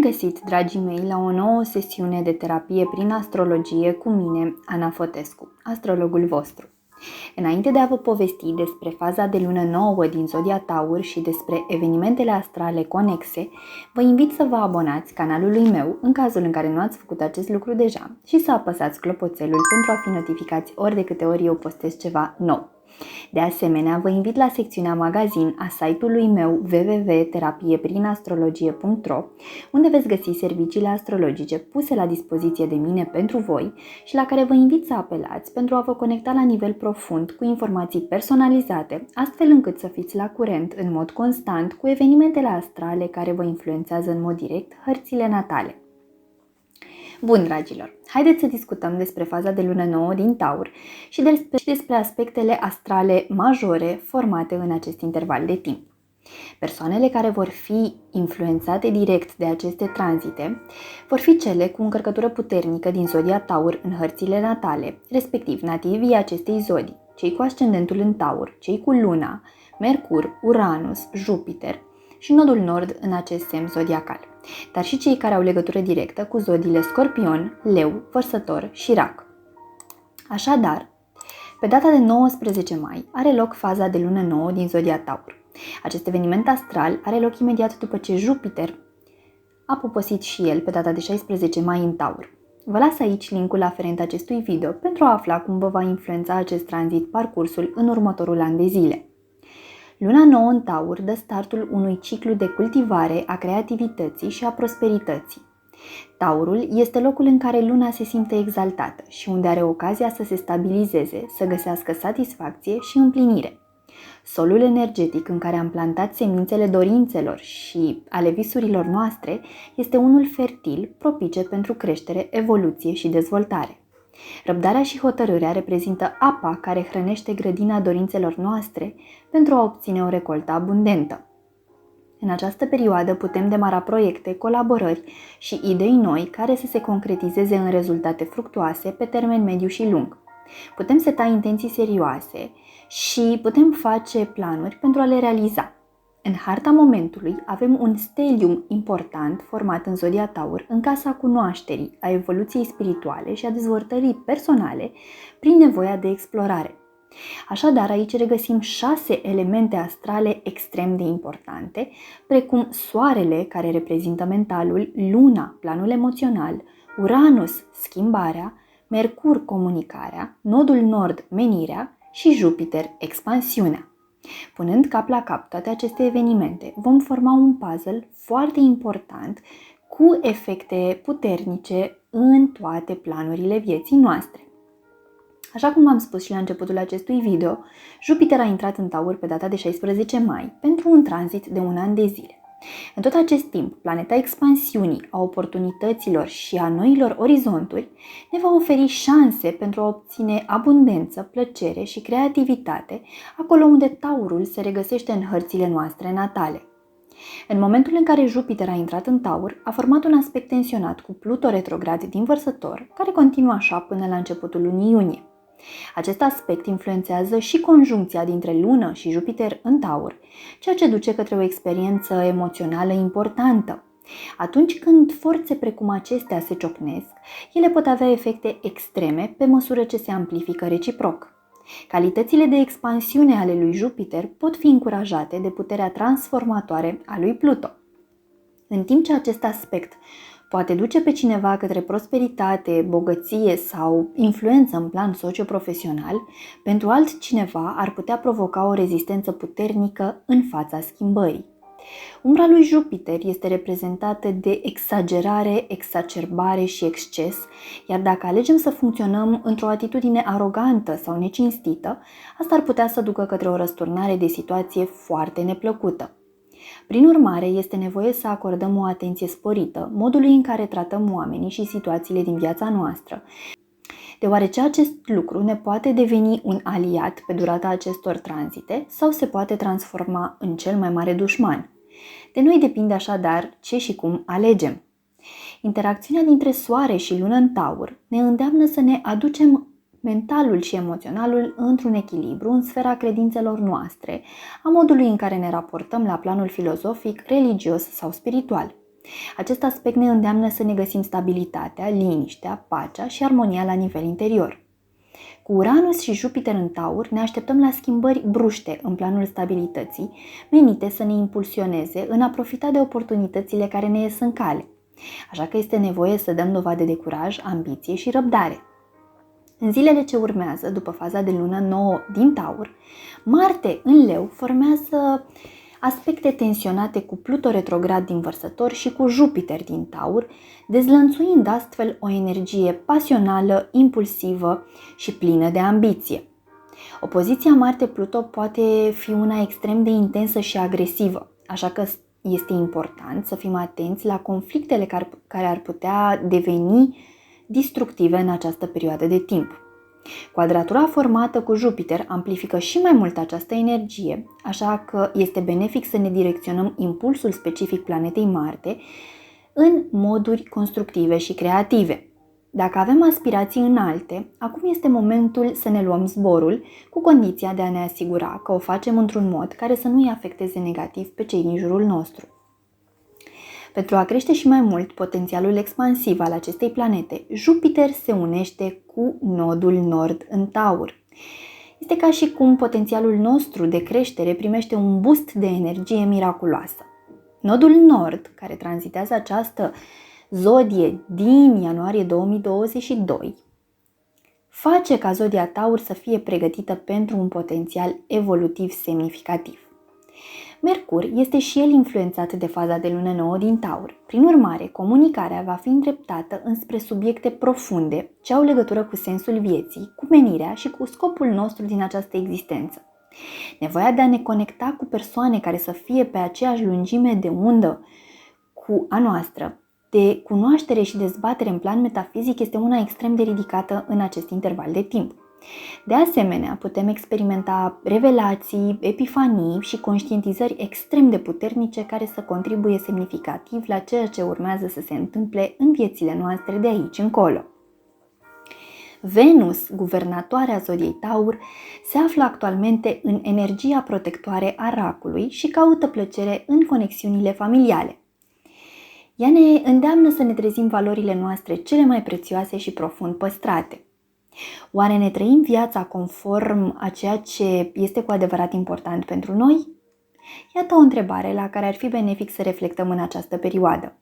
găsit, dragii mei, la o nouă sesiune de terapie prin astrologie cu mine, Ana Fotescu, astrologul vostru. Înainte de a vă povesti despre faza de lună nouă din Zodia Taur și despre evenimentele astrale conexe, vă invit să vă abonați canalului meu în cazul în care nu ați făcut acest lucru deja și să apăsați clopoțelul pentru a fi notificați ori de câte ori eu postez ceva nou. De asemenea, vă invit la secțiunea magazin a site-ului meu www.terapieprin-astrologie.ro, unde veți găsi serviciile astrologice puse la dispoziție de mine pentru voi și la care vă invit să apelați pentru a vă conecta la nivel profund cu informații personalizate, astfel încât să fiți la curent în mod constant cu evenimentele astrale care vă influențează în mod direct hărțile natale. Bun, dragilor, haideți să discutăm despre faza de lună nouă din Taur și despre aspectele astrale majore formate în acest interval de timp. Persoanele care vor fi influențate direct de aceste tranzite vor fi cele cu încărcătură puternică din Zodia Taur în hărțile natale, respectiv nativii acestei zodii, cei cu ascendentul în Taur, cei cu Luna, Mercur, Uranus, Jupiter și nodul nord în acest semn zodiacal, dar și cei care au legătură directă cu zodiile Scorpion, Leu, Vărsător și Rac. Așadar, pe data de 19 mai are loc faza de lună nouă din Zodia Taur. Acest eveniment astral are loc imediat după ce Jupiter a poposit și el pe data de 16 mai în Taur. Vă las aici linkul aferent acestui video pentru a afla cum vă va influența acest tranzit parcursul în următorul an de zile. Luna nouă în Taur dă startul unui ciclu de cultivare a creativității și a prosperității. Taurul este locul în care luna se simte exaltată și unde are ocazia să se stabilizeze, să găsească satisfacție și împlinire. Solul energetic în care am plantat semințele dorințelor și ale visurilor noastre este unul fertil, propice pentru creștere, evoluție și dezvoltare. Răbdarea și hotărârea reprezintă apa care hrănește grădina dorințelor noastre pentru a obține o recoltă abundentă. În această perioadă putem demara proiecte, colaborări și idei noi care să se concretizeze în rezultate fructuoase pe termen mediu și lung. Putem seta intenții serioase și putem face planuri pentru a le realiza. În harta momentului avem un stelium important format în Zodia Taur în casa cunoașterii, a evoluției spirituale și a dezvoltării personale prin nevoia de explorare. Așadar, aici regăsim 6 elemente astrale extrem de importante, precum Soarele, care reprezintă mentalul, Luna, planul emoțional, Uranus, schimbarea, Mercur, comunicarea, nodul nord, menirea și Jupiter, expansiunea. Punând cap la cap toate aceste evenimente, vom forma un puzzle foarte important cu efecte puternice în toate planurile vieții noastre. Așa cum v-am spus și la începutul acestui video, Jupiter a intrat în Taur pe data de 16 mai pentru un tranzit de un an de zile. În tot acest timp, planeta expansiunii, a oportunităților și a noilor orizonturi ne va oferi șanse pentru a obține abundență, plăcere și creativitate acolo unde Taurul se regăsește în hărțile noastre natale. În momentul în care Jupiter a intrat în Taur, a format un aspect tensionat cu Pluto retrograd din Vărsător, care continuă așa până la începutul lunii iunie. Acest aspect influențează și conjuncția dintre Lună și Jupiter în Taur, ceea ce duce către o experiență emoțională importantă. Atunci când forțe precum acestea se ciocnesc, ele pot avea efecte extreme pe măsură ce se amplifică reciproc. Calitățile de expansiune ale lui Jupiter pot fi încurajate de puterea transformatoare a lui Pluto. În timp ce acest aspect poate duce pe cineva către prosperitate, bogăție sau influență în plan socio-profesional, pentru altcineva ar putea provoca o rezistență puternică în fața schimbării. Umbra lui Jupiter este reprezentată de exagerare, exacerbare și exces, iar dacă alegem să funcționăm într-o atitudine arogantă sau necinstită, asta ar putea să ducă către o răsturnare de situație foarte neplăcută. Prin urmare, este nevoie să acordăm o atenție sporită modului în care tratăm oamenii și situațiile din viața noastră, deoarece acest lucru ne poate deveni un aliat pe durata acestor tranzite sau se poate transforma în cel mai mare dușman. De noi depinde așadar ce și cum alegem. Interacțiunea dintre Soare și Lună în Taur ne îndeamnă să ne aducem mentalul și emoționalul într-un echilibru în sfera credințelor noastre, a modului în care ne raportăm la planul filozofic, religios sau spiritual. Acest aspect ne îndeamnă să ne găsim stabilitatea, liniștea, pacea și armonia la nivel interior. Cu Uranus și Jupiter în Taur ne așteptăm la schimbări bruște în planul stabilității, menite să ne impulsioneze în a profita de oportunitățile care ne ies în cale. Așa că este nevoie să dăm dovadă de curaj, ambiție și răbdare. În zilele ce urmează, după faza de lună nouă din Taur, Marte în Leu formează aspecte tensionate cu Pluto retrograd din Vărsător și cu Jupiter din Taur, dezlănțuind astfel o energie pasională, impulsivă și plină de ambiție. Opoziția Marte-Pluto poate fi una extrem de intensă și agresivă, așa că este important să fim atenți la conflictele care ar putea deveni destructive în această perioadă de timp. Quadratura formată cu Jupiter amplifică și mai mult această energie, așa că este benefic să ne direcționăm impulsul specific planetei Marte în moduri constructive și creative. Dacă avem aspirații înalte, acum este momentul să ne luăm zborul, cu condiția de a ne asigura că o facem într-un mod care să nu îi afecteze negativ pe cei din jurul nostru. Pentru a crește și mai mult potențialul expansiv al acestei planete, Jupiter se unește cu nodul nord în Taur. Este ca și cum potențialul nostru de creștere primește un boost de energie miraculoasă. Nodul nord, care tranzitează această zodie din ianuarie 2022, face ca zodia Taur să fie pregătită pentru un potențial evolutiv semnificativ. Mercur este și el influențat de faza de lună nouă din Taur. Prin urmare, comunicarea va fi îndreptată înspre subiecte profunde ce au legătură cu sensul vieții, cu menirea și cu scopul nostru din această existență. Nevoia de a ne conecta cu persoane care să fie pe aceeași lungime de undă cu a noastră, de cunoaștere și dezbatere în plan metafizic, este una extrem de ridicată în acest interval de timp. De asemenea, putem experimenta revelații, epifanii și conștientizări extrem de puternice care să contribuie semnificativ la ceea ce urmează să se întâmple în viețile noastre de aici încolo. Venus, guvernatoarea zodiei Taur, se află actualmente în energia protectoare a racului și caută plăcere în conexiunile familiale. Ea ne îndeamnă să ne trezim valorile noastre cele mai prețioase și profund păstrate. Oare ne trăim viața conform a ceea ce este cu adevărat important pentru noi? Iată o întrebare la care ar fi benefic să reflectăm în această perioadă.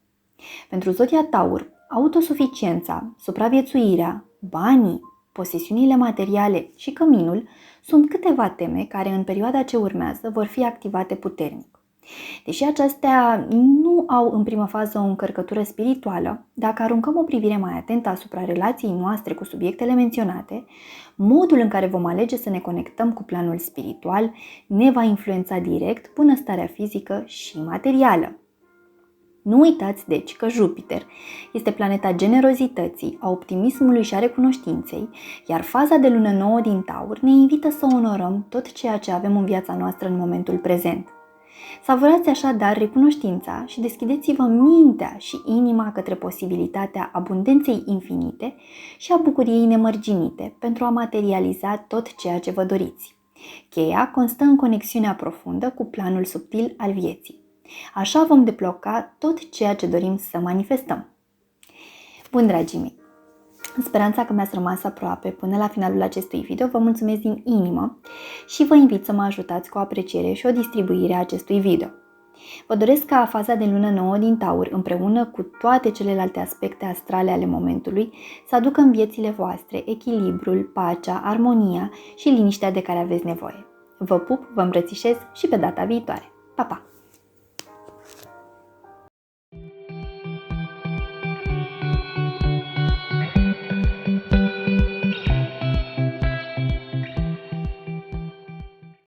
Pentru zodia Taur, autosuficiența, supraviețuirea, banii, posesiunile materiale și căminul sunt câteva teme care în perioada ce urmează vor fi activate puternic. Deși acestea nu au în primă fază o încărcătură spirituală, dacă aruncăm o privire mai atentă asupra relației noastre cu subiectele menționate, modul în care vom alege să ne conectăm cu planul spiritual ne va influența direct bunăstarea fizică și materială. Nu uitați deci că Jupiter este planeta generozității, a optimismului și a recunoștinței, iar faza de lună nouă din Taur ne invită să onorăm tot ceea ce avem în viața noastră în momentul prezent. Savurați așadar recunoștința și deschideți-vă mintea și inima către posibilitatea abundenței infinite și a bucuriei nemărginite pentru a materializa tot ceea ce vă doriți. Cheia constă în conexiunea profundă cu planul subtil al vieții. Așa vom debloca tot ceea ce dorim să manifestăm. Bun, dragii mei! În speranța că mi-ați rămas aproape până la finalul acestui video, vă mulțumesc din inimă și vă invit să mă ajutați cu o apreciere și o distribuire a acestui video. Vă doresc ca faza de lună nouă din Taur, împreună cu toate celelalte aspecte astrale ale momentului, să aducă în viețile voastre echilibrul, pacea, armonia și liniștea de care aveți nevoie. Vă pup, vă îmbrățișez și pe data viitoare. Pa, pa!